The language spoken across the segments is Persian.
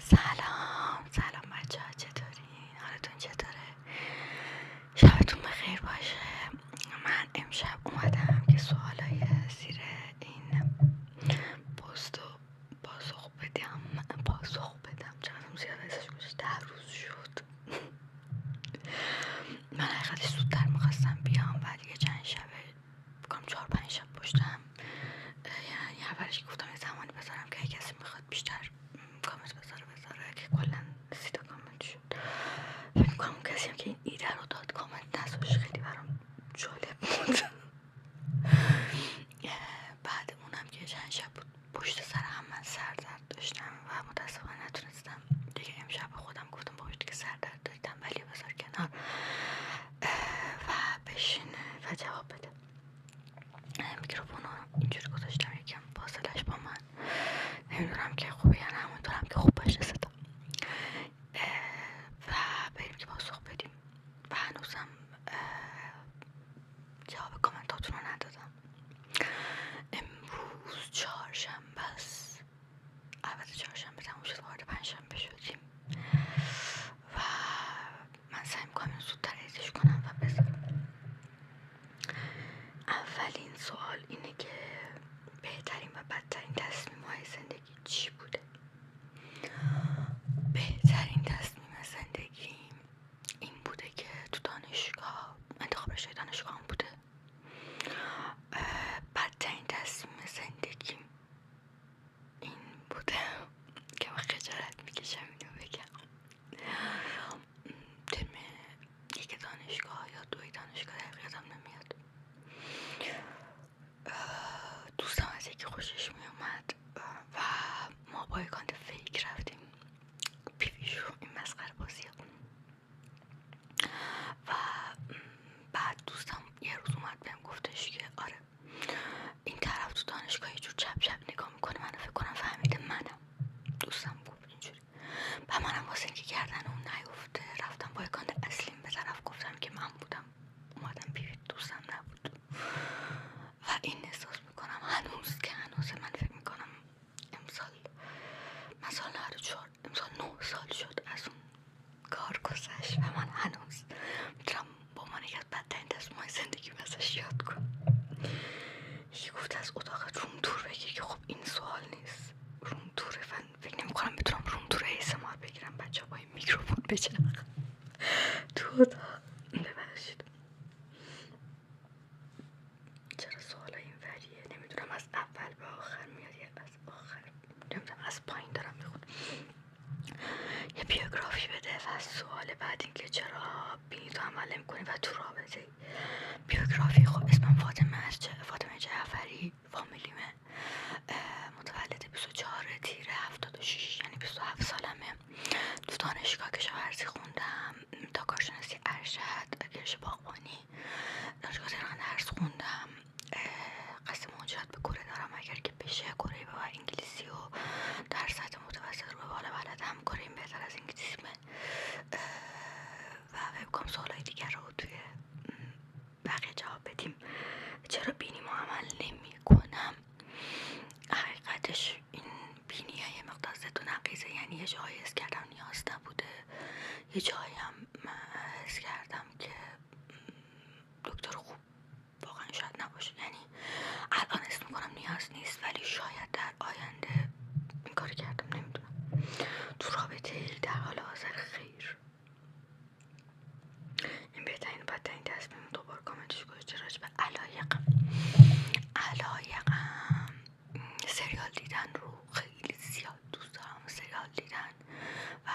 سلام بچه ها، چطورین؟ حالتون چطوره؟ شبتون بخیر باشه. من امشب اومدم که سوالای زیر این پست رو پاسخ بدم. چقدرم زیاد ازش گذشت، 10 روز شد. من حقیقتش زودتر میخواستم بیام و دیگه چند شبه بکنم 4-5 شب پشتم. یعنی اولش گفتم یه زمانی بذارم که کسی میخواد بیشتر کامنت بذاره که کلا 30 تا کامنت شد. فکر میکنم اون کسی هم که این ایده رو داد کامنت نذاشت، خیلی برام جالب بود. بعد اونم که چند شب بود پشت سر هم من سردرد داشتم و متاسفانه نتونستم دیگه. امشب خودم گفتم با وجودی که سردرد داری تنبلی بذار کنار و بشین و جواب بده. میکروفون رو اینجوری گذاشتم یکم فاصلش با من، نمیدونم که خوبه یا نه، امیدوارم که خوب باشه صدا. و بریم که پاسخ بدیم. و هنوزم جواب کامنتاتون رو ندادم. امروز چهارشنبه است، البته چهارشنبه تموم شد، وارد پنجشنبه شدیم و من سعی میکنم اینو زودتر ادیتش کنم و بذارم. اولین سوال اینه که بهترین و بدترین تصمیم‌های زندگی چی بوده؟ بهترین تصمیم زندگی این بوده که تو دانشگاه انتخاب رشته دانشگاهم بوده. بدترین تصمیم زندگی این بوده که من خجالت میکشم اینو بگم. ترم یک دانشگاه یا دوی دانشگاه دقیقیتم نمیاد، دوستم از یکی خوشش میومد و ما با اکانت فیک رفتیم پیویشو، این مسخره بازی ها. و بعد دوستم یه روز اومد بهم گفتش که آره این طرف تو دانشگاه یه جور چپ چپ نگاه میکنه، منو فکر کنم فهمیده منم. دوستم گفت اینجوری و منم واسه اینکه گردن اون نیفته رفتم با اکانت اصلیم به طرف گفتم که من بودم، اومدم پیوی دوستم نبود. و این احساس میکنم هنوز که هنوز من فکر میکنم امسال مثلا 94 امسال 9 سال شد از اون کار گذشت و من هنوز میتونم با من یکی از بدترین تصمیم‌های زندگی ازش یاد کنم. یکی گفت از اتاقت روم تور بگیر که خب این سوال نیست، روم توره. فکر نمی‌کنم بتونم روم تور ASMR بگیرم بچه با این میکروفون بچرخم تو اتاق. ببخشید چرا سوال این وریه، نمیدونم از اول به آخر میاد یا از آخر، نمیدونم از پایین دارم میخونم. یه بیوگرافی بده و سوال بعد این که چرا بینی تو عمل میکنی و تو رابطه. بیوگرافی خب اسمم فاطمه جعفری، فامیلیمه، متولد 24 تیر 76 یعنی 27 سالمه. تو دانشگاه کشاورزی خوندم تا کارشناسی ارشد، گرش باغبانی. دانشگاه تهران درس خوندم، قصد مهاجرت به کره دارم اگر که بشه. کره و انگلیسی و در سطح متوسط رو به بالا بلدم، کره این بهتر از انگلیسیمه. و فکر کنم سوالای دیگر رو توی بقیه جواب بدیم. چرا بینیمو عمل نمی کنم؟ حقیقتش این بینی یه مقدار زد و نقیزه، یعنی یه جایی حس کردم نیاز نبوده، یه جایی هم حس کردم که دکتر خوب واقعا شاید نباشه. یعنی الان حس میکنم نیاز نیست ولی شاید در آینده این کار کردم، نمیدونم. تو رابطه در حال حاضر خیر. این بهترین و بدترین تصمیم دوباره کامنتش گذاشته راجع به علایقم. سریال دیدن رو خیلی زیاد دوست دارم، سریال دیدن و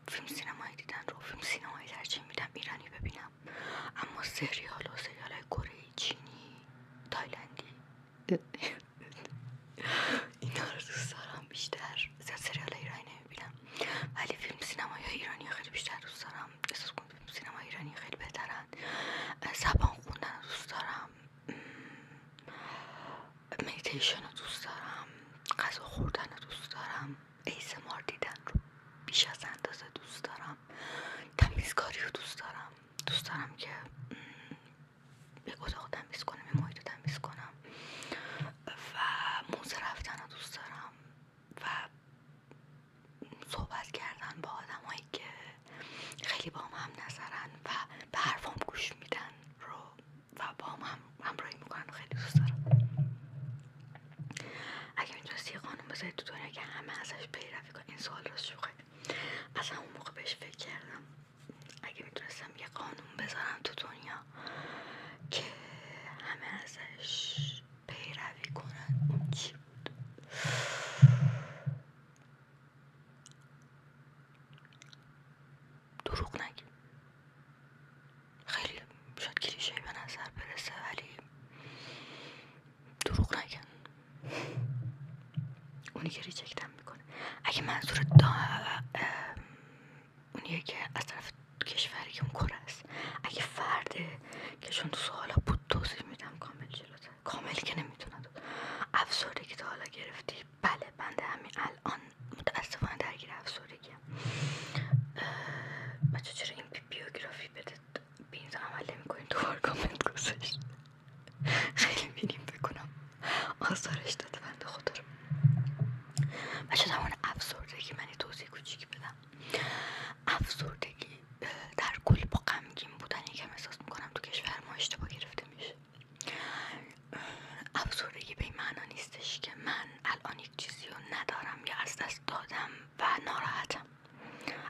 فیلم سینمایی دیدن رو. فیلم سینمایی ترجیح میدم ایرانی ببینم، اما سریال های کره‌ای، چینی، تایلندی اینا رو دوست دارم بیشتر. زیاد سریال ایرانی نمیبینم ولی فیلم قانون بذارید تو دنیا که همه ازش پیروی کنن. این سوال راست شوخه، از همون موقع بهش فکر کردم اگه میتونستم یه قانون بذارم تو دنیا که همه ازش پیروی کنن، اون چی بود؟ دروغ نگی. خیلی شاید کلیشه به نظر برسه ولی دروغ نگن. اونی که ریجکتم میکنه، اگه منظور اونیه که از طرف کشوری که اون کره است، اگه فرده که چون تو سوالا بود توضیح میدم کامل جلوتر، کامل که نمیتونم. افسردگی تا حالا گرفتی؟ بله، بنده همین الان متاسفانه درگیر افسردگیم. بچه چرا این بیوگرافی بده به این عمل نمی‌کنین؟ دوباره کامنت گذاشت. خیلی بینیم بکنم آثارش داده بنده خدا رو. بچه زمان افسردگی من توضیح کوچیکی بدم. افسردگی در کل با غمگین بودن یکم احساس میکنم تو کشور ما اشتباه گرفته میشه. افسردگی به این معنا نیستش که من الان یک چیزی رو ندارم یا از دست دادم و ناراحتم.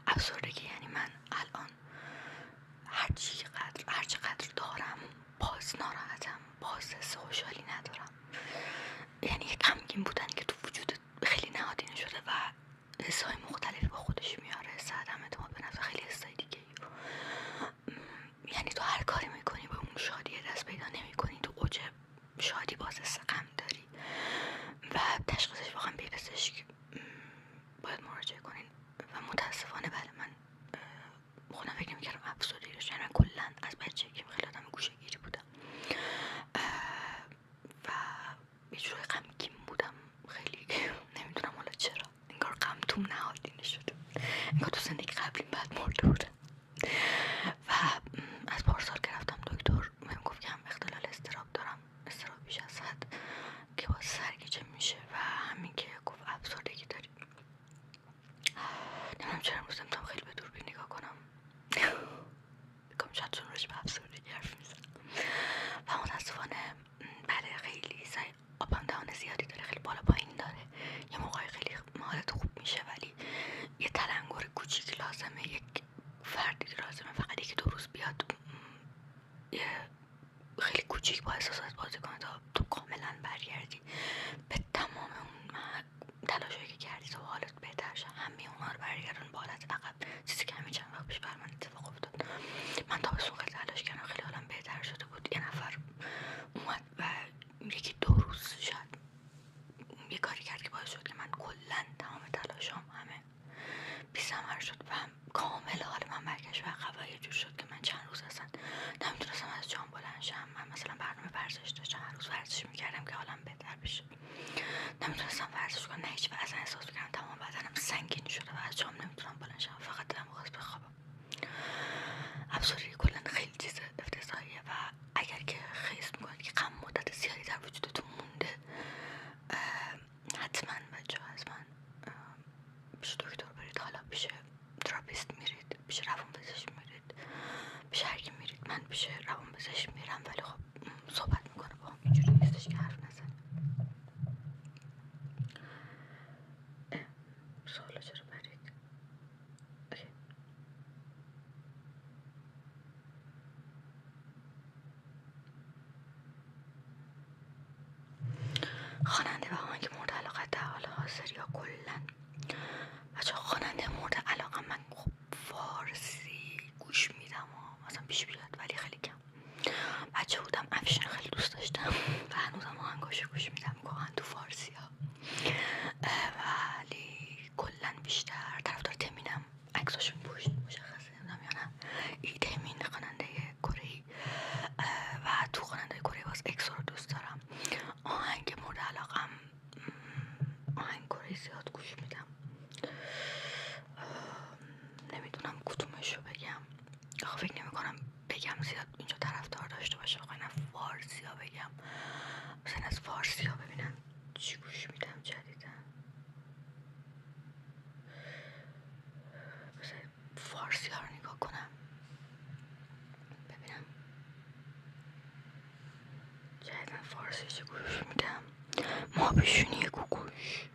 افسردگی یعنی من الان هر چقدر دارم باز ناراحتم، باز حس خوشحالی ندارم. یعنی یک غمگین بودن که تو وجود خیلی نهادینه شده و حسای مختلفی با خودش میاره. حس عدم اعتماد به نفس، خیلی حسای دیگه. یعنی تو هر کاری میکنی به اون شادی دست پیدا نمیکنی، تو اوج شادی باز حس غم داری و تشخیصش واقعا به پزشک باید مراجعه کنین. و متاسفانه بله، من خودم فکر نمی‌کردم افسردگی داشتم. یعنی من کلا از بچگی خیلی آدم گوشه‌گیری بودم و یه جورای غمگین بودم خیلی. نمیدونم حالا چرا، انگار غم توم نهادینه شده، انگار تو زندگی قبلی بعد مرده بودم. و از پارسال که رفتم دکتر بهم گفت که هم اختلال اضطراب دارم، اضطراب بیش از حد که باعث سرگیجه میشه و همین که گفت افسردگی داری. نمیدونم چرا امروز نمیتونم خیلی به دوربین نگاه کنم، بگم شاید چون راجع به افسردگی حرف میزنم. و متاسفانه بله خیلی آپ اند داون زیادی داره، خیلی بالا پایین داره. یه موقعی خیلی حالت خوب میشه ولی یه تلنگر کوچیک لازمه، یک فردی لازمه فقط یکی دو روز بیاد یه خیلی کوچیک با احساسات بازی کنه تا تو کاملا برگردی به تمام اون تلاشایی که کردی تا حالت بهتر شه. همه اونا رو برگردون با حالت عقب، چیزی که همین چند وقت پیش بر من اتفاق افتاد. من تابستون خیلی تلاش کردم، خیلی حالم بهتر شده بود. یه نفر اومد و یکی دو روز شاید یه کاری کرد که باعث شد که من کلا تمام تلاشام همه بی ثمر شد و کامل حال من برگشت و عقب و یه جور شد که من چند روز اصلا نمیتونستم از جام بلند شم. من مثلا برنامه ورزش داشتم، هر روز ورزش میکردم که حالم بهتر بشه، نمیتونستم ورزش کنم، نه هیچ. و اصلا احساس میکردم تمام بدنم سنگین شده و از جام نمیتونم بلند شم، فقط دلم می‌خواست بخوابم. افسردگی کلا خیلی چیز افتضاحیه و اگر که حس میکنید که غم مدت زیادی در وجودتون مونده، حتما پیش دکتر برید. حالا پیش تراپیست میرید، پیش روانپزشک میرید، پیش هر کی میرید. من پیش روانپزشک میرم ولی خب صحبت میکنه با هم، اینجوری نیستش که حرف نزنه. سوالا چرا برید؟ اوکی. خواننده و آهنگ مورد علاقه در حال حاضر یا کلا؟ بچه خواننده مورد علاقه من خب فارسی گوش میدم مثلا پیش بیاد ولی خیلی کم. بچه بودم افشین خیلی دوست داشتم و هنوزم آهنگاشو گوش میدم گاهن تو فارسی ها، ولی کلا بیشتر طرفدار تمینم. عکساشون پشت مشخصه، نمیدونم یا نه. ای تمین خواننده کره‌ای و تو خواننده کره باز اکسو رو دوست دارم. آهنگ مورد علاقم آهنگ کره زیاد گوش میدم، نمیدونم کدومشو بگم. فکر نمیکنم بگم زیاد اینجا طرفدار داشته باشه. نه فارسی ها بگم، مثلا از فارسی ها ببینم چی گوش میدم جدیدن. مثلا فارسی ها رو نگاه کنم ببینم جدیدن فارسی چی گوش میدم. ما پیشونی گوگوش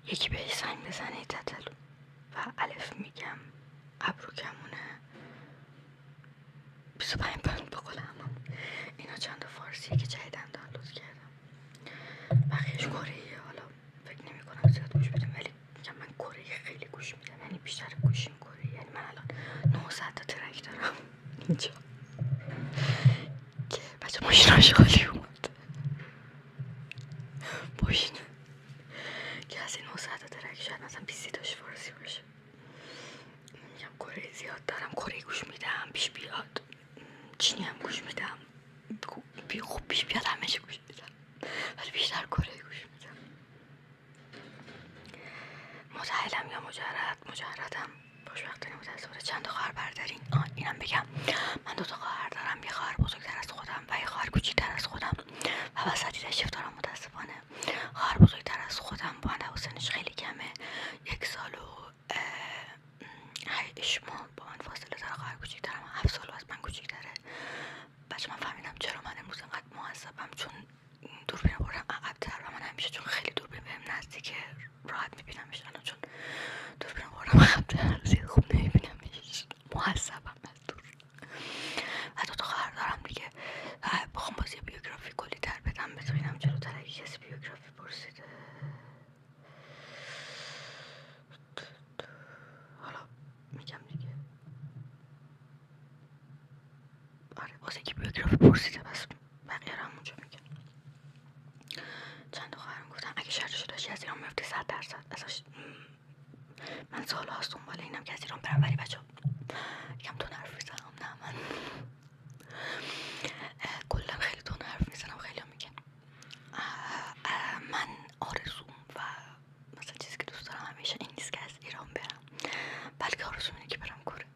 یکی بهش زنگ بزنه تتلو و الف میگم ابرو کمونه 25 پوند بقول همم. اینا چند فارسیه که جدیدن دانلود کردم، بقیهش کره. حالا فکر نمی کنم زیاد گوش بدم، ولی میگم من کره خیلی گوش میدم، یعنی بیشتر گوشیم کره. یعنی من الان 900 تا ترک دارم اینجا که بچه ماشیناش خالی اومد، ماشین که از این 900 تا ترک شاید مثلا 20 تاش فارسی باشه. میگم کره زیاد دارم، کره گوش میدم، پیش بیاد چینی هم گوش میدم، خوب پیش بیاد همه چی گوش میدم، ولی بیشتر کره گوش میدم. متعلم یا مجردم خوشبختانه متاسفانه چند تا خواهر برادرین. اینم بگم من 2 تا خواهر دارم، یه خواهر بزرگتر از خودم و یه خواهر کوچیک‌تر از خودم و وسطی تشریف دارم. متاسفانه خواهر بزرگتر از خودم با من سنش خیلی کمه، 1 سال و 8 ماه با من فاصله داره. خواهر کوچیک‌ترم 7 سال از من کوچیک‌تره. بچه من فهمیدم چرا من امروز انقدر معصبم، چون دوربین رو بردم عقب‌تر و من همیشه چون خیلی دوربین بهم نزدیکه راحت میبینمش، الان چون دوربین رو بردم عقب‌تر زیاد خوب نمیبینمش، معصبم از دور. و 2 تا خواهر دارم دیگه. بخوام باز یه بیوگرافی کلی تر بدم ببینم جلوتر اگه کسی بیوگرافی پرسیده. حالا میگم دیگه. آره واسه که بیوگرافی پرسیده بس بقیه رو همونجا میگم. چند تا خواهرم گفتم اگه شرطشو داشتی از ایران میفتی 100%. ازش من سال هاست دنبال اینم که از ایران برم، ولی بچه یکم تون حرف میزنم. نه من کلا خیلی تون حرف میزنم، خیلی هم میگن. من آرزوم و مثلا چیزی که دوست دارم همیشه این نیست که از ایران برم، بلکه آرزوم اینه که برم کره.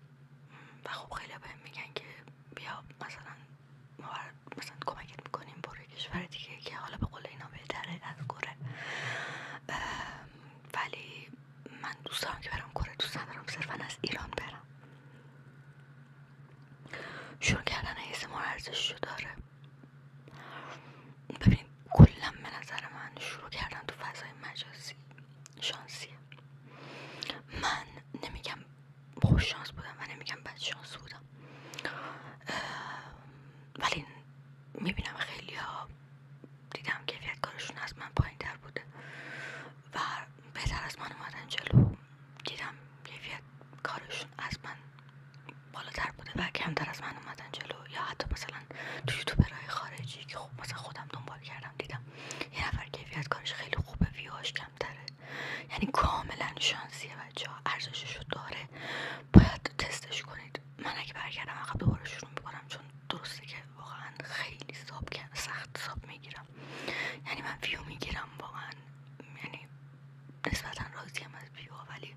و خب خیلی بهم میگن که بیا مثلا ما مثلا کمکت میکنیم برو کشور دیگه که حالا به قول اینا بهتره از کره، ولی من دوست دارم که برم کره. دوست ندارم صرفا از ایران برم. شروع کردن ASMR ارزششو داره. ببین کلا به نظر من شروع کردن تو فضای مجازی شانسیه. من نمیگم خوش شانس بودم و نمیگم بد شانس بودم، ولی میبینم خیلی ها دیدم کیفیت کارشون از من پایین تر بوده و بهتر از من اومدن جلو. دیدم کیفیت کارشون از من بالاتر بوده و کمتر از من اومدن جلو. یا حتی مثلا تو یوتیوبرهای خارجی که خب مثلا خودم دنبال کردم دیدم یه نفر کیفیت کارش خیلی خوبه ویوهاش کمتره. یعنی کاملا شانسیه بچه ها، ارزششو داره، باید تستش کنید. من اگه برگردم عقب دوباره شروع میکنم، چون درسته که واقعا خیلی سخت ساب میگیرم. یعنی من ویو میگیرم واقعا، یعنی نسبتا راضیم از ویو، ولی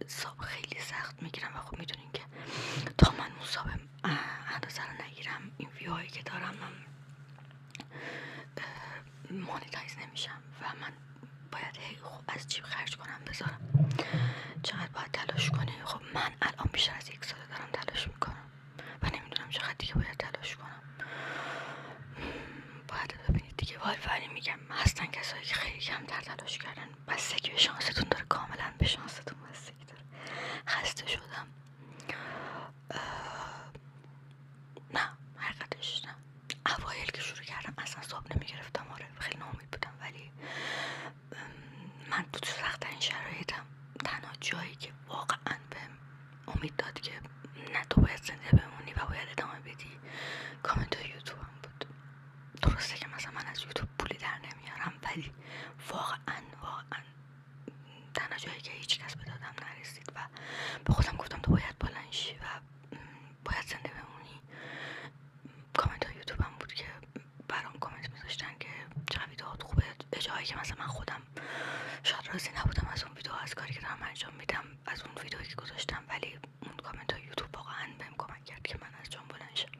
ساب خیلی سخت میگیرم و خب میدونین که تا من اون ساب اندازه رو نگیرم این ویوهایی که دارم من مانیتایز نمیشم و من باید خب از جیب خرج کنم بذارم. چقدر باید تلاش کنی؟ خب من الان بیشتر از 1 سال دارم تلاش میکنم و نمیدونم چقدر دیگه باید تلاش کنم. باید ببینید دیگه. ولی میگم هستن کسایی که خیلی کمتر تلاش کردن. بستگی به شانستون داره، کاملا به شانستون بستگی داره. خسته شدم. نه حقیقتش نه. اوایل که شروع کردم اصلا صاحب نمیگرفتم، آره خیلی ناامید بودم، ولی من تو سخت‌ترین شرایطم تنها جایی که واقعا بهم امید داد که نه تو باید زنده بمونی و باید ادامه بدی کامنت یوتیوب هم بود. درسته که مثلا من از یوتیوب پولی در نمیارم، ولی واقعا تنها جایی که هیچ کس به دادم نرسید و به خودم گفتم تو باید بلند شی و باید زنده بمونی کامنت های یوتیوب هم بود که برام کامنت میذاشتن که چقدر ویدیوهات خوبه. جایی که مثلا من خودم شاید راضی نبودم از اون ویدیو، از کاری که دارم انجام میدم، از اون ویدیویی که گذاشتم، ولی اون کامنت های یوتیوب واقعا بهم کمک کرد که من از جام بلند شم.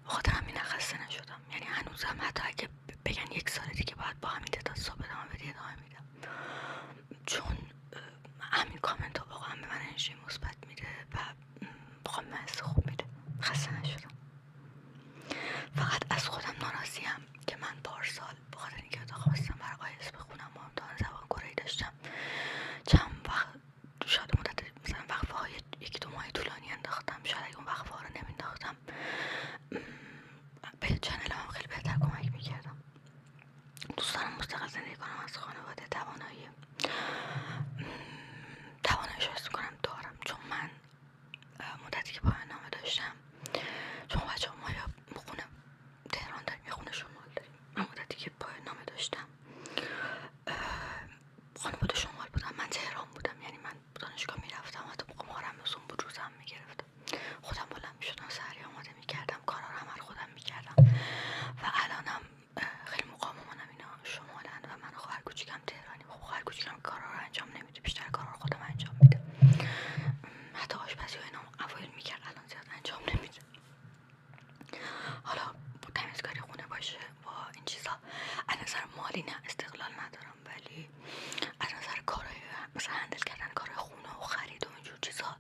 بخاطر همین خسته نشدم. یعنی هنوزم حتی اگه بگن 1 سال دیگه باید با همین تعداد صبح ادامه بدی ادامه میدم، چون همین کامنت ها واقعا به من انرژی مثبت میده و واقعا حس خوب میده. خسته نشدم. فقط از خودم ناراضیم که من پارسال بخاطر اینکه اتاق خواستم برای آیلتس بخونم و امتحان مستقل زندگی کنم از خانواده تواناییش حس میکنم دارم، چون من مدتی که پایان نامه داشتم، چون بچه ما یا خونه تهران داریم یا خونه شمال داریم، من مدتی که پایان نامه داشتم خانواده شمال بودم، من تهران بودم. یعنی من دانشگاه میرفتم، حتی مهارم رسوم بود روزم میگرفتم، خودم بلند میشدم سحری آماده میکردم، کارا رو همه رو خودم میکردم. و الانم خیلی موقع مامانم اینا شمالن و من خواهر کوچیکم تهرانی. خب خواهر کوچیکم کارا رو انجام نمیده، بیشتر کارا رو خودم انجام میده. حتی آشپزی و اینا اوایل میکرد، الان زیاد انجام نمیده. حالا تمیزکاری خونه باشه و این چیزا از نظر مالی نه استقلال ندارم، ولی از نظر کارهای مثلا هندل کردن کارهای خونه و خرید و اینجور چیزا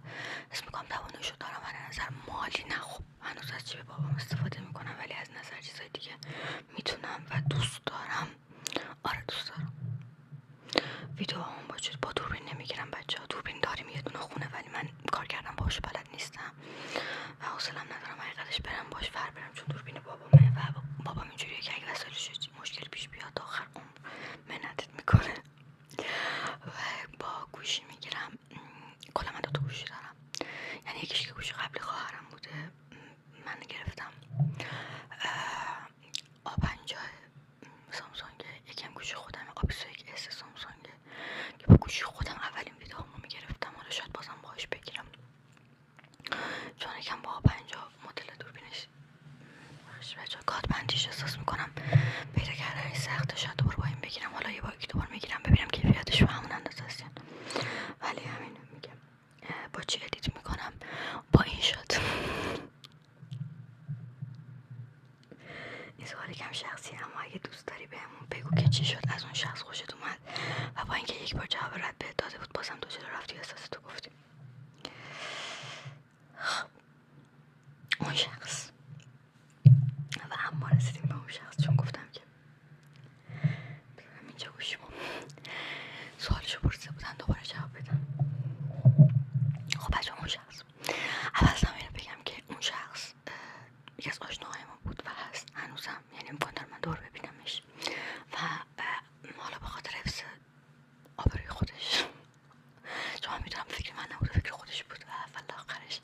اسم میکنم تواناییشو دارم. از نظر مالی نه، خب هنوز از جیب بابام استفاده میکنم، ولی از نظر چیزای دیگه میتونم و دوست دارم. آره دوست دارم. ویدیو هم با دوربین نمیگیرم بچه ها، دوربین داریم یه دونه خونه، ولی من کار کردم باش بلد نیستم و حوصله‌ام ندارم حقیقتش برم باش ور برم، چون دوربین بابامه و بابام اینجوریه که اگه وسایلش مشکل پیش بیاد تا آخر عمر منتت میکنه. و با گوشی میگیرم، کلا من 2 گوشی دارم، یعنی یکیش که گوشی قبلی خواهرم بوده من گرفتم، A50 سامسونگ، یکم گوشی خودم A21 S سامسونگ که با گوشی خودم اولین ویدئومو میگرفتم. حالا شاید بازم باهاش بگیرم، چون یکم با A50 مدل دوربینش بچه کات بندیش احساس میکنم پیدا کردنش سخته، شاید دوباره با این بگیرم. حالا یه بار که دوباره میگیرم ببینم کیفیتش به همون اندازه است، ولی همین میگم. با چی ادیت میکنم؟ با این شد. این سوال کم شخصی، اما اگه دوست داری بهمون بگو که چی شد از اون شخص خوشت اومد و با اینکه یک بار جواب رد بهت داده بود بازم تو جلو رفتی احساس تو گفتی. اون شخص و اما رسیدیم به اون شخص، چون گفتم که بگم اینجا گوشیمون سوالشو پرسیده بودن دوباره جواب بدم. خب بچه اون شخص اول اینو بگم که اون شخص یکی از آشناهای ما بود و هست هنوزم، یعنی امکان داره من دور ببینمش و حالا به خاطر حفظ آبروی خودش، چون من میدونم فکر من نبود، فکر خودش بود و ولی آخرش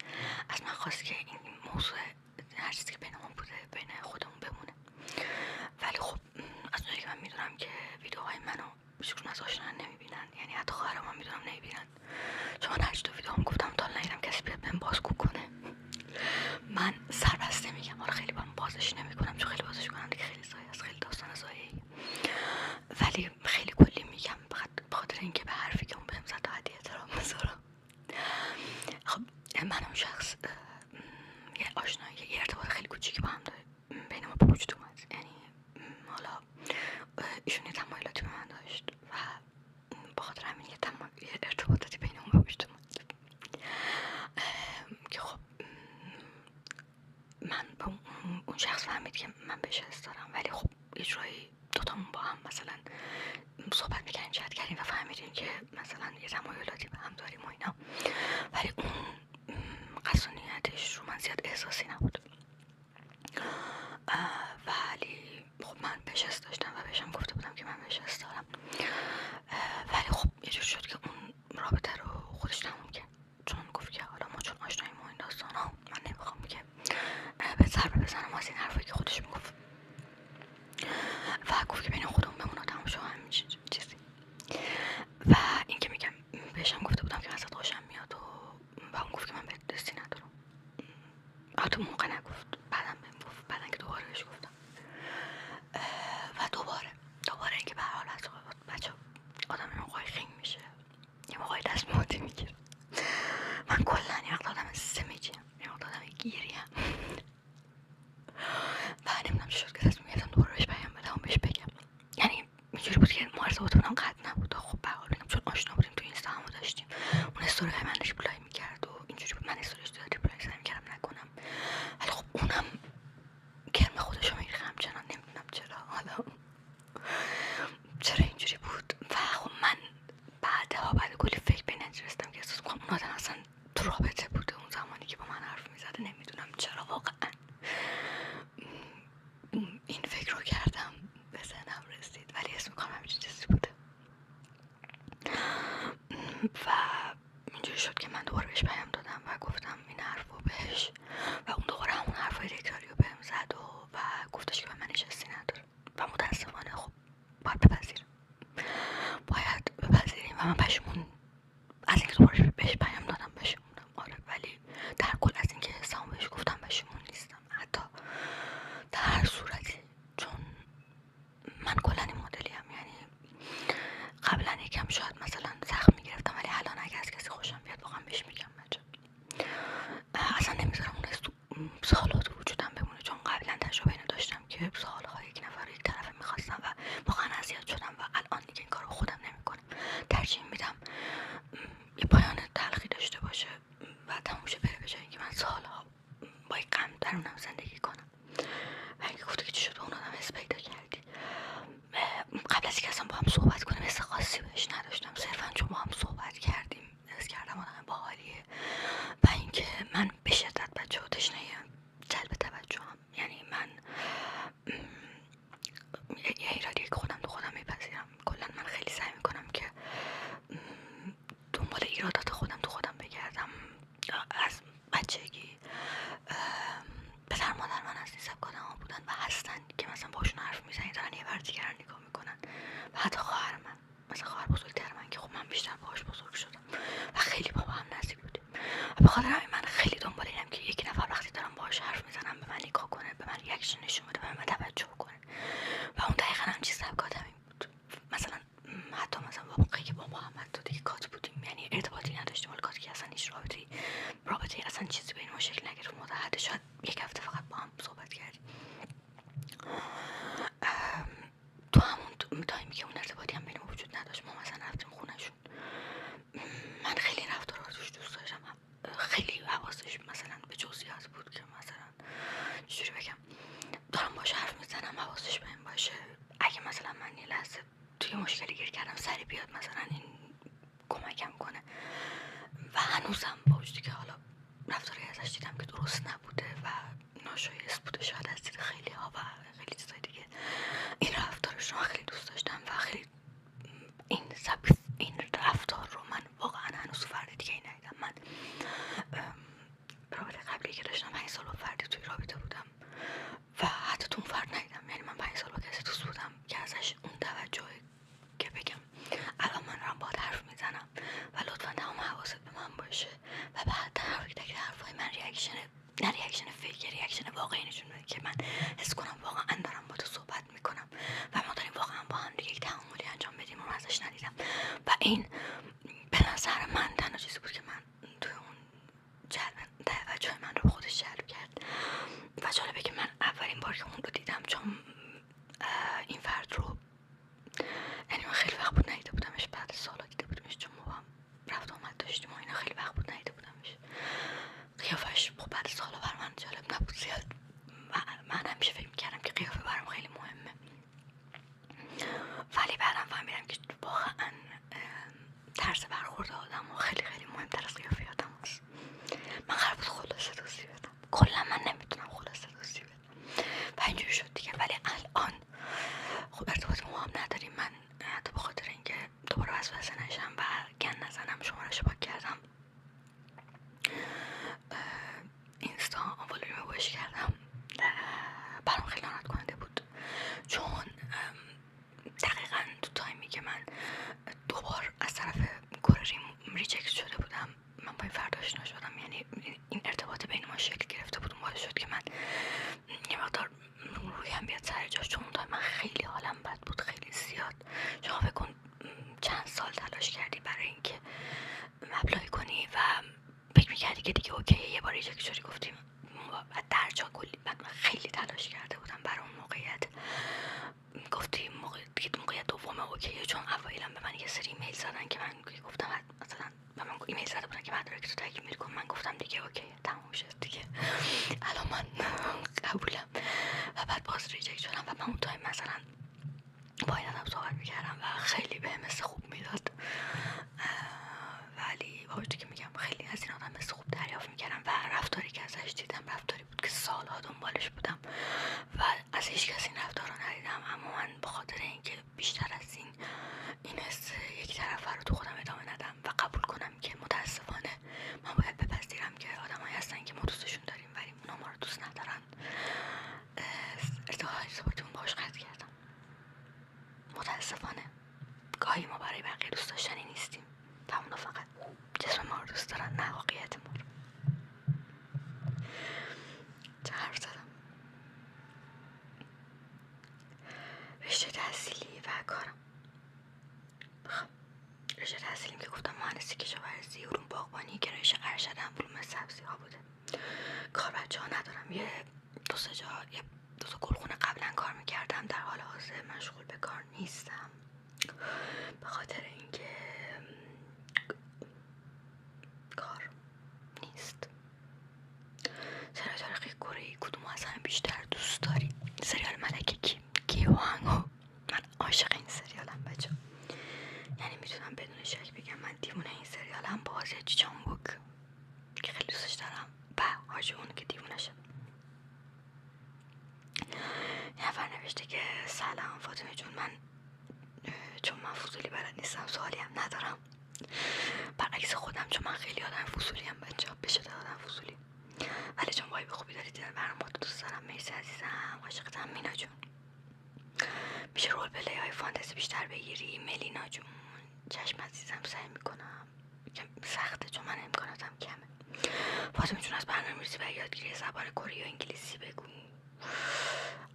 از من خواست که این موضوع هر چیزی که بینمون بوده بین خودمون بمونه. ولی خب از اونجایی که من میدونم که ویدیوهای منو هیچکدوم از آشنا نمیبینن، یعنی حتی خواهرم هم میدونم نمیبینن، چون من هرچی تو ویدیوام گفتم تا ندیدم کسی بیاد بهم بازگو کنه. من سربسته میگم، حالا خیلی با من بازش نمیکنم چون خیلی بازش کنم دیگه خیلی زایه است، خیلی داستان زایه‌ای، ولی خیلی کلی میگم به خاطر اینکه به حرفی که اون بهم زد حدی احترام بذارم. خب من اون شخص یه آشنایی، یه ارتباط خیلی کوچیکی با هم داره بین ما به وجود اومد. یعنی حالا ایشون یه تمایلاتی به من داشت و به خاطر همین یه ارتباطاتی بین ما به وجود اومد که خب من به اون شخص فهمید که من بهش حس دارم، ولی خب یه جورایی دوتامون با هم مثلا صحبت میکردیم، چت کردیم و فهمیدیم که مثلا یه تمایلاتی به هم داریم و اینا، ولی اون قصد و نیتش رو من زیاد احساسی نبود. ولی خب من بهش حس داشتم و بهشم گفته بودم که من بهش حس دارم، ولی خب یه جور شد که اون رابطه رو خودش تموم کرد، چون گفت که حالا ما چون آشناییم و این داستان ها من نمیخوام که به ضربه بزنم از این حرفایی که خودش میگفت و گفت که بین خودمون بمونه تمام شو همین چیزی. و این که میگم بهشم گفته بودم که ازت خوشم میاد و اون گفت که من بهت دستی ندارم. تو موقع نگفت، بعدم بهم گفت، بعدن که دوباره بهش گفتم و دوباره اینکه به هر حال بچه آدم یه موقعی خنگ میشه، یه موقعی دست ماتی میگیره. من کلن یه وقت آدم سمیجیم، یه وقت آدم گیریم و نمیدونم چی شد که دست میگیرم دوباره بهش پیام بدم و بهش بگم. یعنی اینجوری بود که ما ارتباطمون قطع نبود، خب به هر حال بگم چون آشنا بودیم تو اینستا همو داشتیم، اون استوری های من ریپلای میکرد و اینجوری بود، من استوریش داد ریپلای سعی میکردم نکنم، ولی خب اونم کرم خودشو میریخه همچنان، نمیدونم چرا، حالا چرا اینجوری بود. و خب من بعد کلی فکر به نتیجه رسیدم که احساس کنم اون آدم اصلا تو رابطه بوده اون زمانی که با من حرف میزده، نمیدونم چرا واقعا این فکر رو کردم به ذهنم رسید، ولی اسم میکنم و اینجوری شد که من دوباره بهش پیام دادم و گفتم این حرف رو بهش و اون دوباره همون حرفای تکراری رو بهم زد و گفتش که به من هیچ حسی نداره و متاسفانه خب باید بپذیریم و من پشیمون از اینکه دوباره بهش پیام دادم پشیمونم. آره، ولی در کل از اینکه حسامو بهش گفتم پشیمون نیستم حتی در هر صورتی، چون من کلا این مدلیم. یعنی قبلا یکم شاید مثلا سخت میگرفتم ولی الان اگه از کسی خوشم بیاد واقعا بهش میگم اصلا نمیذارم اون سوالات رو وجودم بمونه، چون قبلا تجربه اینو داشتم که سوالهای یک نفر رو یک طرفه میخواستم و واقعا اذیت شدم و الان دیگه این کارو خودم نمیکنم. ترجیح میدم یه پایان تلخی داشته باشه و تموم شه بره، به جای اینکه من سالها با یک غم درونم زندگی کنم. و اینکه گفته که چی شد اون آدم حس پیدا کردی، قبل از اینکه اصلا با هم صحبت کنیم حس خاصی بهش نداشتم، صرفا چون با هم صحبت کردیم حس کردم آدم باحالیه و اینکه من به شدت بچه‌ها تشنه جلب توجهم. یعنی من یه ایرادیه که خودم تو خودم میپذیرم. کلا من خیلی سعی میکنم که دنبال ایرادات خودم تو خودم بگردم. از بچگی پدر مادر من از این سبک آدم‌ها بودن و هستن که مثلا باشون حرف میزنی دارن یه ور دیگر نگاه میکنن و حتی خواهر من، مثلا خواهر بزرگتر من که خب من بیشتر باهاش بزرگ شدم و خیلی با هم نزدیک بودیم و به خاطر همین من خیلی دنبال اینم که یک نفر وقتی دارم باهاش حرف میزنم به من نگاه کنه، به من ریاکشن نشون بده، به من توجه کنه و اون دقیقاً همچین سبک آدمی بود. مثلا حتی مثلا واقعی که با محمد تو دیگه کات بودیم، یعنی ارتباطی نداشتیم، ولی کات که اصلا هیچ رابطه اصلا چیزی بین ما شکل نگرفت. متحد شاید یک هفته فقط با هم صحبت کردیم. تو همون تایمی که اون ارتباطی هم بین ما وجود نداشت ما مثلا رفتیم خونهشون. من خیلی رفتارها توش دوست داشتم، خیلی حواسش مثلا به جزئیات بود که مثلا چجوری بگم دارم باش حرف میزنم حواسش به این باشه، اگه مثلا من یه لحظه توی مشکلی گیر کردم سری بیاد مثلا این کمکم کنه. و هنوزم با وجودی که حالا رفتاری ازش دیدم که درست نبوده و ناشایست بوده شاید از دید خیلی ها و خیلی چیزای دیگه، این رفتارش رو خیلی دوست داشتم و خیلی این رفتار رو من واقعا هنوز فرد دیگه ای ندیدم. من رابطه قبلی که داشتم 5 سال با فردی توی رابطه بودم و حتی تو اون فرد ندیدم. یعنی من 5 سال با کسی دوست بودم که ازش اون توجه که بگم الان من دارم باهات حرف میزنم و لطفا تمام حواست به من باشه و بعد تک حرفای من نه ریاکشن فیک، ریاکشن واقعی نشون بده که من حس کنم واقعا دارم با تو صحبت میکنم و ما داریم واقعا با هم دیگه یک تعاملی انجام بدیم. اون ازش ندیدم و این به نظر من تنها چیزی بود که من توی اون توجه من رو به خودش جلب کرد. و جالبه که من اولین بار که اون رو دیدم، چون این فرد رو یعنی من خیلی وقت بود ندیده بودمش، بعد سالا دیده بودمش چون ما هم رفت آمد داشتیم و اینا، خیلی وقت بود ندیده بودمش. قیافش بعد سالا بر من جالب نبود زیاد. من همیشه فکر میکردم که قیافه برام خیلی مهمه، ولی بعدم فهمیدم که واقعا طرز برخورد آدم خیلی خیلی مهمتر از قیافه آدم هست. من قرار بود خلاصه توضیح بدم، کلا من نمیتونم خلاصه توضیح بدم و اینجوری شد دیگه. ولی الان خب ارتباطی ما هم نداریم. من حتی به خاطر اینکه دوباره وسوسه نشم و گند نزنم شماره‌شو پاک کردم، اینستا آنفالو بهش کردم. برام خیلی ناراحت کننده بود چون دقیقاً تو تایمی که من دوبار از طرف کره ریجکت شده بودم من با این فرد آشنا شدم. یعنی این ارتباط بین ما شکل گرفته بود، باعث شد که من یه مقدار رویم بیاد سر جاش، چون اون من خیلی حالم بد بود، خیلی زیاد. شما فکر کن چند سال تلاش کردی برای اینکه اپلای کنی و فکر میکردی که دیگه اوکی، یه بار ریجکت شدی گفتیم و در جا کلی من خیلی تلاش کرده بودم برای اون موقعیت. گفتی موقعیت دوم اوکیه، چون اوایلم به من یه سری ایمیل زدن که من گفتم مثلا به من ایمیل زده بودن که مدارکتو تکمیل کن، من گفتم دیگه اوکیه تموم شد دیگه الان من قبولم و بعد باز ریجکت شدم و من اون تایم مثلا با این آدم صحبت میکردم و خیلی بهم حس خوب میداد، ولی باید که میگم خیلی از این آدم حس خوب دریافت میکردم و رفتاری که ازش دیدم رفتاری بود که سالها دنبالش بودم و از هیچ کس این رفتار رو ندیدم. اما من بخاطر اینکه بیشتر از این حس یک طرفه رو تو خودم ادامه ندم و قبول گاهی ما برای بقیه دوست داشتنی نیستیم و اونا فقط جسم ما رو دوست دارن، نه واقعیت ما رو. چه حرف زدم؟ رشته تحصیلی و کارم. خب رشته تحصیلیم که گفتم مهندسی کشاورزی، علوم باغبانی، گرایش ارشدم علوم سبزی ها بوده. کار بچه ها ندارم، یه دو تا گلخونه قبلا کار میکردم، در حال حاضر مشغول به کار نیستم به خاطر اینکه کار نیست. سریال تاریخی کره کدوم از همه بیشتر دوست داری؟ سریال ملکه گیوهانگو. من عاشق این سریالم بچه، یعنی میتونم بدون شک بگم من دیوونه این سریالم. بازی چانگوک که خیلی دوستش دارم و حاجی اون که دیوونشه. یه نفر نوشته که سلام فاطمه جون، چون من فضولی بلد نیستم سوالی هم ندارم، برعکس خودم، چون من خیلی آدم فضولی هم بچه ها، بشه آدم فضولی، ولی چون وایب خوبی داری دیدن برنامه رو دوست دارم. مرسی عزیزم، عاشقتم مینا جون. میشه رول پلی های فانتزی بیشتر بگیری ملینا جون؟ چشم عزیزم، سعی میکنم. سخته چون من امکاناتم کمه. فاطمه جون از برنامه‌ریزی و یادگیری زبان کره و انگلیسی بگو.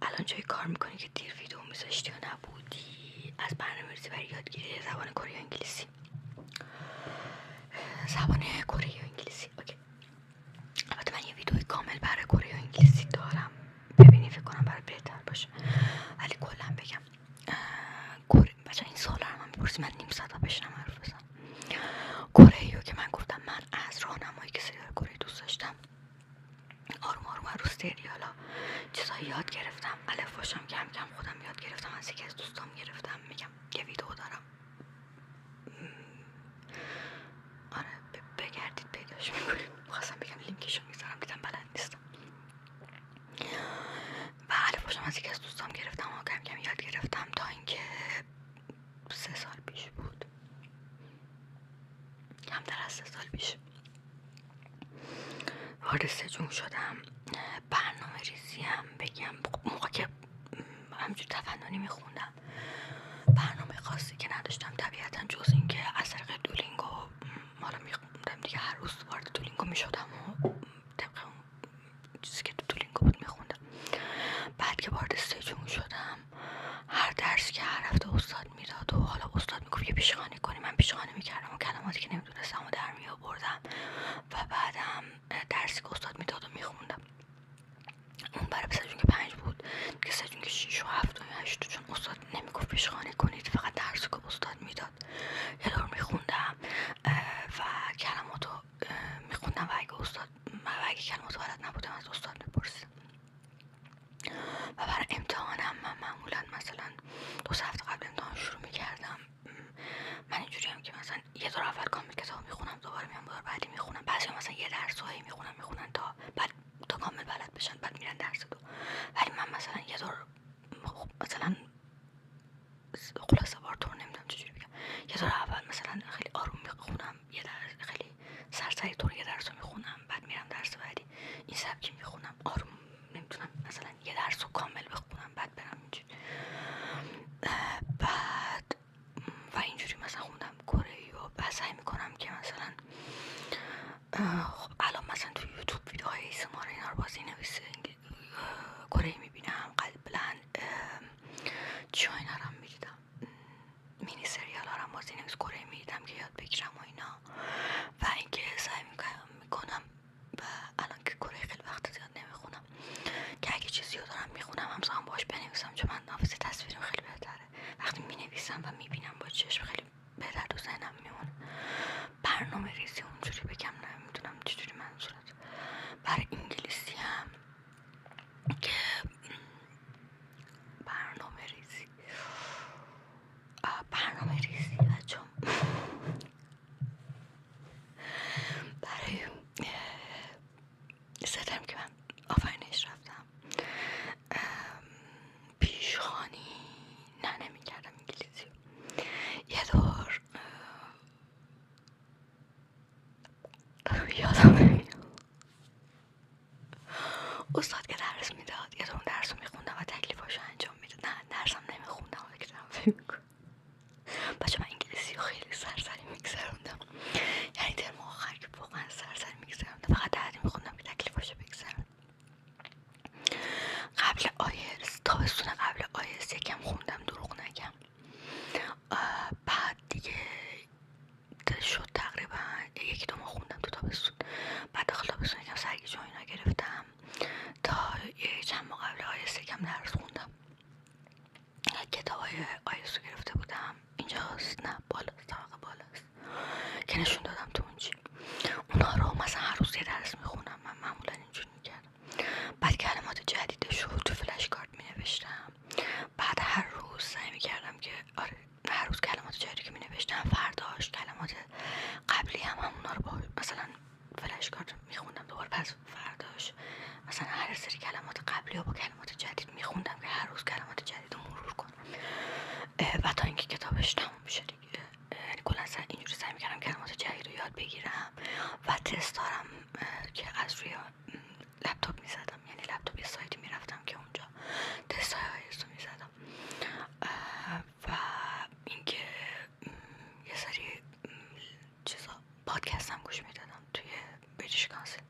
الان جای کار میکنی که دیر ویدیو میذاشتی و نبودی؟ از برنامه‌ریزی و یادگیری زبان کره و انگلیسی. زبان کره و انگلیسی اوکی. البته من یه ویدیوی کامل برای کره و انگلیسی دارم، ببینی فکر کنم برای بهتر باشه. ولی کلا بگم کره بچه این سوال رو من میپرسی من نیم ساعت بشنم حرف بزنم. کره که من گفتم، من از راهنمایی که سریال کره دوست داشتم آروم آروم رو سریالا چیزایی یاد گرفتم. الف باشم کم کم خودم یاد گرفتم، از یکی از دوستام گرفتم. میگم یه ویدیو دارم، آره بگردید پیداش میکنید. خواستم بگم لینکشو میذارم، دیدم بلد نیستم. و الف باشم از یکی از دوستام گرفتم و کم کم یاد گرفتم تا اینکه 3 سال پیش بود، کمتر از 3 سال پیش وارد سجون شدم. برنامه ریزی هم بگم موقع که همجور تفننی میخوندم برنامه خاصی که نداشتم طبیعتا، جز این که از طریق دولینگو حالا میخوندم دیگه، هر روز وارد دولینگو میشدم و طبق اون چیزی که تو دولینگو بود میخوندم. بعد که وارد سجون شدم هر درس که هر هفته استاد میداد و حالا استاد میگفت یه پیشخوانی کنی، من پیشخوانی میکردم و کلماتی که نمیدونستم و در میآوردم و بعدم درسی که استاد میداد و میخوندم. اون برای سجون که 5 بود که سجون که 6 و 7 و 8، چون استاد نمیگفت پیشخوانی کنید، فقط درسی که استاد میداد یه دور میخوندم و کلماتو میخوندم و اگه کلماتو بلد نبودم از استاد میپرسیدم. و برای امتحانم من معمولا مثلا 2 هفته قبل امتحان شروع میکردم. من اینجوری هم که مثلا یه دور اول کامل کتاب میخونم، دوباره میام دور بعدی میخونم، بعضی مثلا یه درس هایی میخونن تا کامل بلد بشن، بعد میرن درس 2. ولی من مثلا یه دور مثلا خلاصه وار طور نمیدونم چجوری بگم، یه دور اول مثلا خیلی آروم میخونم، یه درس خیلی سرسری طور یه درس رو میخونم، بعد میرم درس بعدی این سبکی میخونم آروم، نمیتونم مثلا یه درس رو کامل بخونم بعد برم اینجوری. بعد و اینجوری مثلا خوندم کره و بعد سعی میکنم که مثلا الان مثلا تو یوتیوب ویدیوهای ASMR اینا رو بازی نویسه کره میبینم، قبلا چی اینا رو میدیدم، مینی سریال ها رو بازی نویس کره میدیدم که یاد بگیرم و اینا. و اینکه سعی میکنم و الان که کره خیلی وقت زیاد نمیخونم که اگه چیزی رو دارم میخونم همزمان باش بنویسم، چون من حافظه تصویرم خیلی بهتره وقتی مینویسم و میبینم با چشم، خیلی بهتر تو ذهنم میمونه. برنامه ریزی اونجوری بگم نمیدونم چجوری منظورت. برای انگلیسی هم که برنامه ریزی بچه برای سترم که من آفرینش رفتم پیشخوانی نمیکردم انگلیسی. یه دور یادم نمیاد استاد که درس میداد یه دور درس رو میخوندم و تکلیفاشو انجام میداد. نه درسم نمیخوندم که دارم فکر میکنم بچه من انگلیسی رو خیلی سرسری میگذروندم، یعنی ترم آخر که واقعا سرسری میگذروندم، فقط درهدی میخوندم که تکلیفاشو بگذرم. قبل آیلتس، تابستون قبل آیلتس یکم خوندم، دروغ نگم. بعد دیگه شد تقریبا یکی دو ماه خوندم تو تابستون. بعد داخل تابستون یکم سرگیجه و اینا گرفتم، تا چند ماه قبل آیلتس یکم درس خوندم. کتابای آیلتس رو گرفته بودم، اینجاست، نه بالاست، طبقه بالاست که نشون دادم تو اونجی. اونا رو مثلا هر روز یه درس میخونم، من معمولا اینجوری میکردم. بعد کلمات جدیدش رو تو فلش کارت مینوشتم. بعد هر روز سعی میکردم که هر روز کلمات جدیدی که مینوشتم فرداش کلمات قبلی هم اونا رو با مثلا فلش کارت میخوندم دوباره، پس فرداش مثلا هر سری کلمات قبلی رو با کلمات جدید میخوندم که هر روز کلمات جدید رو مرور کنم و تا اینکه کتابش تموم بشه دیگه. یعنی کلا اینجوری سعی میکردم کلمات جدید رو یاد بگیرم و تست دارم که از روی لپتاپ میزدم، یعنی لپتاپ یه سایتی میرفتم که اونجا تست های آیلتس رو میزدم و اینکه یه سری چیزا پادکست هم گوش میدادم توی بریتیش کانسل.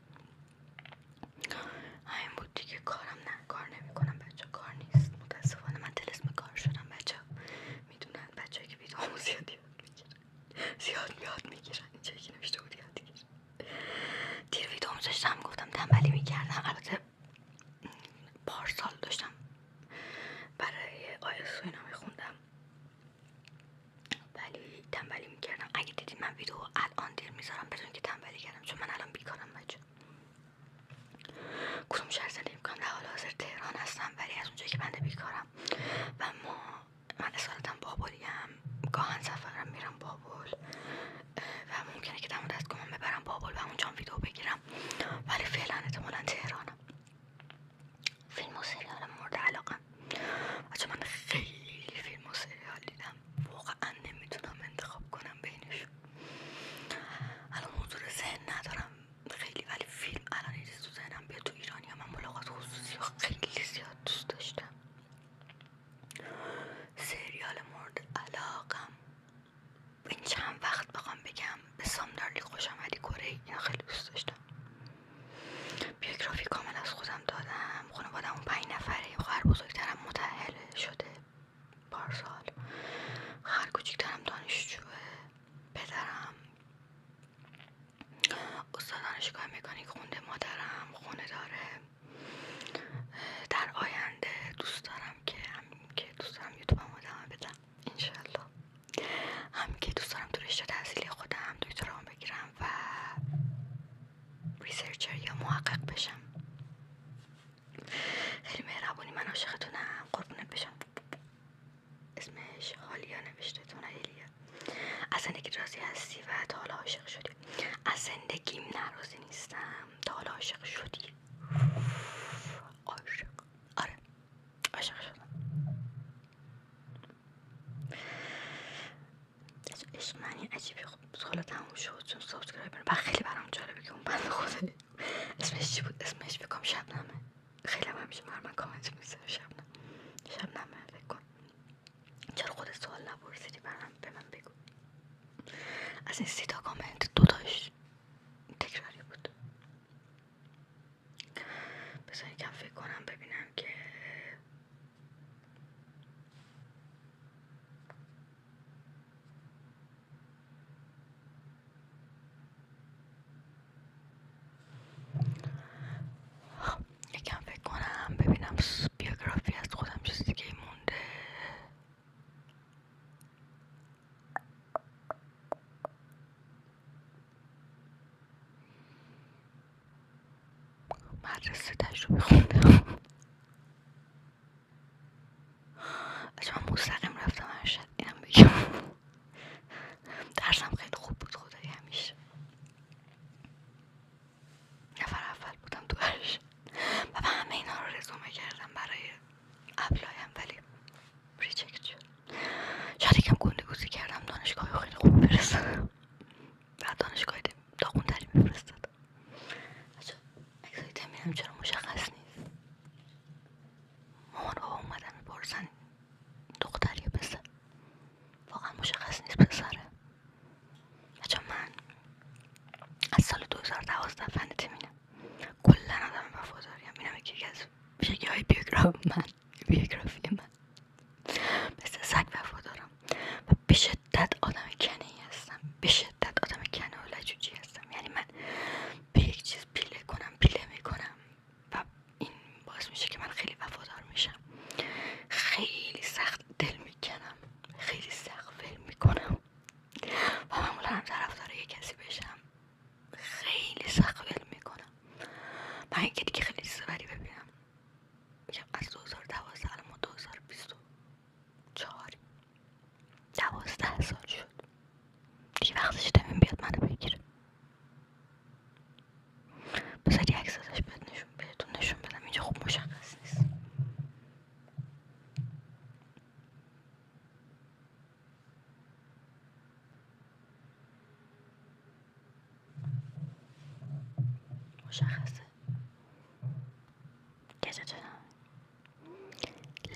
همین بود دیگه. کارم نه، کار نمیکنم بچه، کار نیست متاسفانه. من طلسم کار شدم بچه، میدونن بچه‌ای که ویدئومو زیاد یاد میگیرن اینجا که نوشته بود یاد میگیرن. دیر ویدئو میذاشتم، گفتم تنبلی میکردم. البته پارسال داشتم برای آیلتس و اینا میخوندم ولی تنبلی میکردم. اگه دیدید من ویدئو الان دیر میذارم بدون که تنبلی کردم، چون من الان بیکارم بچه. کدوم شهر زندگی میکنم؟ در حال حاضر تهران هستم، ولی از اونجایی که بنده بیکارم و من اصالتا بابلیم، گاهن سفرم میرم بابل و ممکنه که دم دست کنم ببرم بابل و اونجا ویدئو بگیرم، ولی فعلا احتمالا تهرانم. فیلم و سریال مورد علاقم بچه، من خیلی فیلم و سریال دیدم، واقعا نمیتونم انتخاب کنم بینشون. الان حضور ذهن ندارم خیلی، ولی فیلم الان یه چیز تو ذهنم بیاد تو ایرانی ها، من ملاقات خصوصی ها خیلی زیاد دوست داشتم. سریال مورد علاقم این چند وقت بخوام بگم به سامدارلی خوشامدی کره، اینا خیلی دوست داشتم. بیوگرافی کامل از خودم دادم. خانوادم اون 5 نفره، خواهر بزرگترم متأهل شده پارسال، خواهر کوچیکترم دانشجوه، پدرم استاد دانشگاه مکانیک خونده، مادرم خونه داره. در آینده دوست دارم که یوتیوبم ادامه بدم انشالله، هم که دوست دارم تو رشته تحصیلی خودم دکترام بگیرم و ریسرچر یا محقق بشم. خیلی مهربونی، من عاشقتونم، قربونت بشم. اسمش حالیا نوشته، تو نهیلیا. از زندگی راضی هستی و تا حالا عاشق شدی؟ از زندگیم ناراضی نیستم، تا حالا عاشق شدی؟ عاشق، آره عاشق شدم. عشق معنی عجیبی. خب سالا تموم شد چون سابسکرایبر و خیلی برام جالبه که اون بنده خدا اسمش چی بود؟ اسمش بکنم شبنمه. خیلی هم همیشه من کامنت میذاره شبنمه فکر کن. چرا خودت سوال نپرسیدی به من بگو. از این 3 تا کامنت 2 تاش تکراری بود. بذار یکم فکر کنم ببینم که یکم فکر کنم ببینم بیوگرافی از خودم چیز دیگه مونده. مدرسه تجربه خوندم. من مستقیم رفتم ارشد، اینم بگم. درسم خیلی خوب بود خدایی، همیشه نفر اول بودم تو ارشد و به همه اینا رو رزومه کردم برای اپلایم ولی ریجکت شد. شاید یکم گندگوزی کردم، دانشگاه خیلی خوب فرستادم بعد دانشگاه داغونتری میفرستادم. اکسایت میرم چرا مشخص نیست. مامان بابا اومدن میپرسن دختر یا پسر، واقعا مشخص نیست پسره. بچه من از سال 2012 فن تیمینم، کلا آدم وفاداریم. اینم یکی از ویژگی های بیوگرافی من. مثل سگ وفادارم و به شدت آدم کنه‌ای هستم، به شدت آدم کنه و لجوجی هستم. یعنی من به یک چیز پیله میکنم و این باعث میشه که من خیلی وفادار میشم. خیلی سخت دل میکنم، خیلی سخت ول میکنم و معمولا هم طرفدار یک کسی بشم خیلی سخت ول میکنم. من اینکه دیگه خیلی چیز بدی ببینم میگم از 2012 الان ما 2024 12 سال شد دیگه، وقتش تمیم بیاد منو بگیره. بذار یه عکس ازش بهتون نشون بدم، اینجا خوب مشخص نیست. مشخصه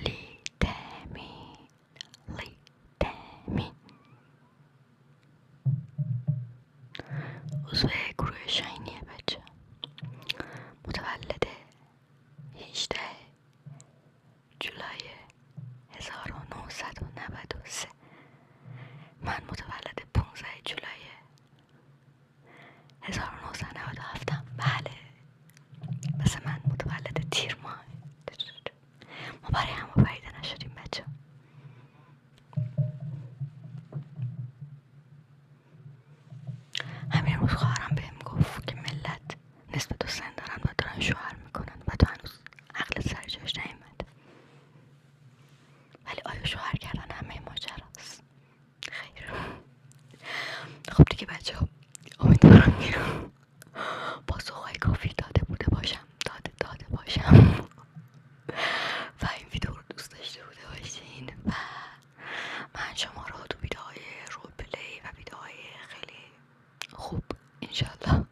لیتامین عضو گروه شاینیه بچه، متولد 18 جولای 1993. من متولد 15 جولای 1997. بله مثل من متولد تیر ماه. ما برای هم پریده نشدیم بچه. همین روز خواهرم بهم گفت که ملت نسبت تو سن دارن و دارن شوهر میکنن و تو هنوز عقلت سر جاش نیومده. ولی آیا شوهر کردن همه ماجراست؟ خیر. خب دیگه بچه ها، امیدوارم که پاسخهای کافی داده باشم و این ویدیو رو دوست داشته بوده باشین و من شما رو تو ویدیوهای رول پلی و ویدیوهای خیلی خوب انشالله